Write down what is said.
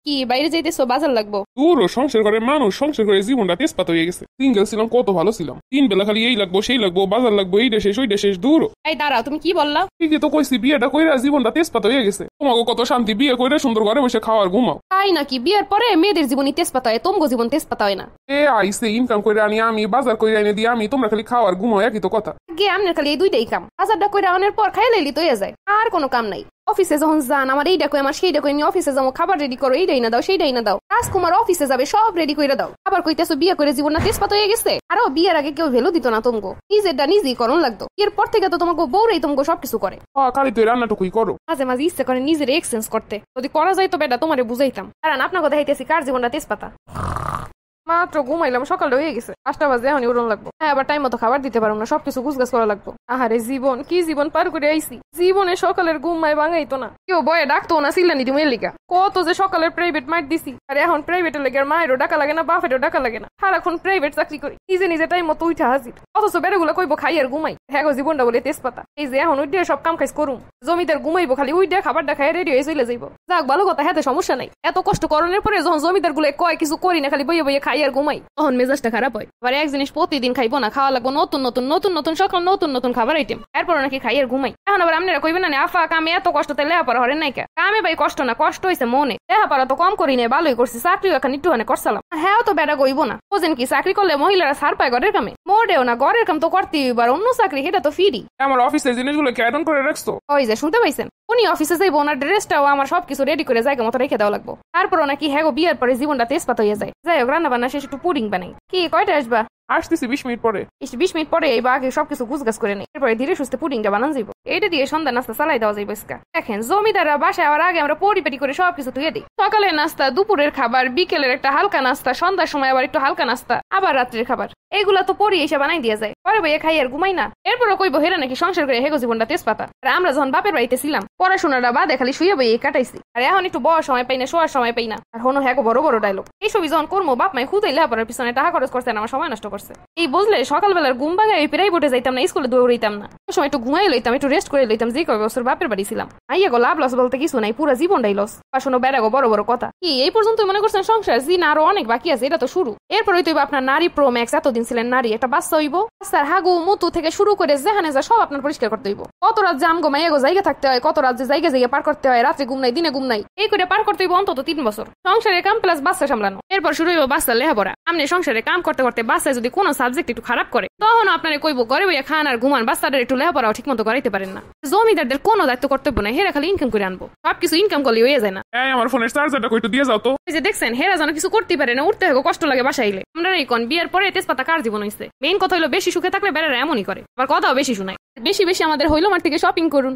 কি বাইরে যাইতেছো? বাজার লাগবো? দূর সংসার করে মানুষ, সংসার করে জীবনটা তেজপাত হয়ে গেছে। সিঙ্গেল ছিলাম, কত ভালো ছিলাম। 3 বেলা খালি এই লাগবো সেই লাগবো, বাজার লাগবো, এইটা শেষ ওইটা শেষ। দূর এই দাঁড়াও, তুমি কি বললা? ঠিকই তো কইছি, বিয়েটা কইরা জীবনটা তেজপাত হয়ে গেছে। তোমাকে কত শান্তি, বিয়ে কইরা সুন্দর ঘরে বসে খাওয়ার ঘুমাও। তাই নাকি? বিয়ের পরে মেয়েদের জীবনই তেজপাতা হয়, তোমার জীবন তেজপাতা হয় না। এ আইসে ইনকাম করে আনি আমি, বাজার করে এনে দিয়ে আমি, তোমরা খালি খাওয়ার ঘুমাও, একই তো কথা। আগে আপনার খালি এই দুইটাই কাম। বাজারটা কইরা আনার পর খাই লাইলি তো হয়ে যায়, আর কোনো কাম নাই। অফিসে যখন যান, আমার এইটা কই আমার সেইটা কই, নিয়ে অফিসে যাবো, খাবার রেডি করো, এইটাই না দাও সেইটাই না দাও। রাজকুমার অফিসে যাবে, সব রেডি করে দাও। আবার কইতেছো বিয়ে করে জীবন না তেজপাত হয়ে গেছে। আরো বিয়ের আগে কেউ ভ্যালু দিত না তোমাকে, নিজেরটা নিজেই করণ লাগতো। এরপর থেকে তো তোমাকে বউরাই তোমাকে সবকিছু করে। খালি তুই রান্নাটুকুই করো। মাঝে মাঝে ইচ্ছে করে নিজের এক্সচেঞ্জ করতে, যদি করা যায় তো বেটা তোমারে বুঝাইতাম। কারণ আপনার কথা হইতেছি কার জীবনটা তেজপাতা। মাত্র ঘুমাইলাম, সকালটা হয়ে গেছে, 5টা বাজে, এখনই উড়ন লাগবো। হ্যাঁ, আবার টাইম মতো খাবার দিতে পারবো না, সবকিছু গুছগাছ করা লাগবো। আহারে জীবন, কি জীবন পার করে আইছি। জীবনে সকালের ঘুমায় ভাঙাইতো না, কেউ বয়ে ডাকতো না, সিলানি তুমি লিগা। কত যে সকালের প্রাইভেট মার দিছি, আর এখন প্রাইভেটের লেগে আর মায়েরও ডাকা লাগে না, বাপেরও ডাকা লাগে না। সারাক্ষণ প্রাইভেট চাকরি করি, নিজে নিজে টাইম মতো উঠা হাজির। অথচ বেড়াগুলো কইবো খাই আর ঘুমাই। হ্যাঁ গো, জীবনটা বলে তেজপাতা। এই যে এখন উঠে সব কাম কাজ করুম, জমিদার ঘুমাইবো, খালি উইডে খাবারটা খাই রেডি হয়ে চলে যাইবো। যাক ভালো কথা, হাতে সমস্যা নাই। এত কষ্ট করণের পরে যখন জমিদার গুলো কয় কিছু করি না, খালি বইয়ে বইয়ে খাই আর ঘুমাই, তখন মেজাজটা খারাপ হয়। আবার এক জিনিস প্রতিদিন খাইবো না, খাওয়া লাগবো নতুন নতুন নতুন নতুন সকাল নতুন নতুন খাবার আইটেম। এরপর নাকি খাই আর ঘুমাই। এখন আবার আপনারা কইবেন না আফা কামে এত কষ্ট, তাই লেহাপড়া হরেন নাই কে? কামে ভাই কষ্ট না, কষ্ট হয়েছে মনে। লেহাপড়া তো কম করি নাই, ভালোই করছি। চাকরিও এখন একটুখানে করছিলাম। হ্যাঁ তো বেড়া গইব না, বোঝেন কি? চাকরি করলে মহিলারা ছাড় পায় ঘরের কামে। মোটেও না, ঘরের কাম তো করতেই এবার, অন্য চাকরি সেটা তো ফ্রি। আমার অফিসের জিনিসগুলো ক্যারন করে রাখছো? ওই যে শুনতে পাইছেন, উনি অফিসে যাইবো, ওনার ড্রেসটাও আমার সবকিছু রেডি করে জায়গা মতো রেখে দেওয়া লাগবো। তারপরও নাকি হ্যাঁ বিয়ের পরে জীবনটা তেজপাত হয়ে যায়। যাই হোক, রান্না বান্না শেষ, একটু পুডিং বানাই। কি কয়টা আসবা? আসতেছি 20 মিনিট পরে। 20 মিনিট পরে এই বাকি সবকিছু গুছগাছ করে নেই, এরপরে ধীরে সুস্থে পুডিংটা বানান যাইব। এইটা দিয়ে সন্ধ্যা নাস্তা চালাই দেওয়া যাইব। দেখেন জমিদাররা বাসায় আবার আগে আমরা পরিপাটি করে সবকিছু ধুয়ে দিই। সকালের নাস্তা, দুপুরের খাবার, বিকেলের একটা হালকা নাস্তা, সন্ধ্যার সময় আবার একটু হালকা নাস্তা, আবার রাত্রের খাবার। এইগুলা তো পরি এসে বানাই দিয়া যায়। পরে বইয়ে খাই আর ঘুমাই না। এরপরও কইবো হেরা নাকি সংসার করে হেগো জীবনটা তেজপাতা। আর আমরা যখন বাপের বাড়িতে ছিলাম, পড়াশোনাটা বাদে খালি শুয়ে বইয়ে কাটাইছি। আর এখন একটু বড় সময় পাই না, শোয়ার সময় পাই না। আর হনো হ্যাগো বড় বড় ডায়লগ। এই সবই যখন করবো, বাপ মাই খুদাই লেহাপড়ার পিছনে টাকা খরচ করছে, আমার সময় নষ্ট করছে। এই বুঝলে সকালবেলার ঘুম ভাঙায় ওই প্রাইভেটে যাইতাম না, স্কুলে দৌড়াইতাম না। ওই সময় একটু ঘুমাই লইতাম, একটু রেস্ট করে লইতাম। যে কয় বছর বাপের বাড়ি ছিলাম, আইয়া গো লাভ লস বলতে কিছু নাই, পুরো জীবনটাই লস। শোনো বেড়াগো বড় বড় কথা। কি এই পর্যন্ত মনে করছেন সংসার? জি না, আরো অনেক বাকি আছে, এটা তো শুরু। এরপর হইতো আপনার নারী প্রো ম্যাক্স, এতদিন ছিলেন নারী, একটা বাচ্চা হইব। স্যার হাগু মুতু থেকে শুরু করে যেখানে যা সব আপনার পরিষ্কার করতে হইব। কত রাত জাম গো মাইয়া গো জায়গা থাকতে হয়, কত রাত যে জায়গা জায়গা পার করতে হয়, রাত্রে ঘুম নাই, দিনে ঘুম নাই, এই করে পার করতে হইব অন্তত 3 বছর। সংসারের কাম প্লাস বাচ্চা সামলানো। এরপর শুরু হইব বাচ্চার লেহাপড়া। আপনি সংসারে কাম করতে করতে বাচ্চায় যদি কোনো সাবজেক্ট একটু খারাপ করে, তখন আপনারা কইব ঘরে বইয়া খান আর ঘুমান, বাচ্চাদের একটু লেহাপড়াও ঠিক মতো করাইতে পারেন না। জমিদারদের কোনো দায়িত্ব কর্তব্য নাই, হেরা খালি ইনকাম করে আনবো। সবকিছু ইনকাম করলে হয়ে যায় না। আমার ফোনের চার্জারটা কইটু দিয়ে যাও তো। এই যে দেখছেন, হেরা যেন কিছু করতে পারে না, উঠতে হবে, কষ্ট লাগে বাসাইলে। আমরা এই কোন বিয়ের পরে তেজপাতা কার জীবন হইছে? মেইন কথা হইলো বেশি সুখে থাকলে বেড়ারা এমনই করে, আবার কথাও বেশি শোনায়। বেশি বেশি আমাদের হইলো মার থেকে শপিং করুন।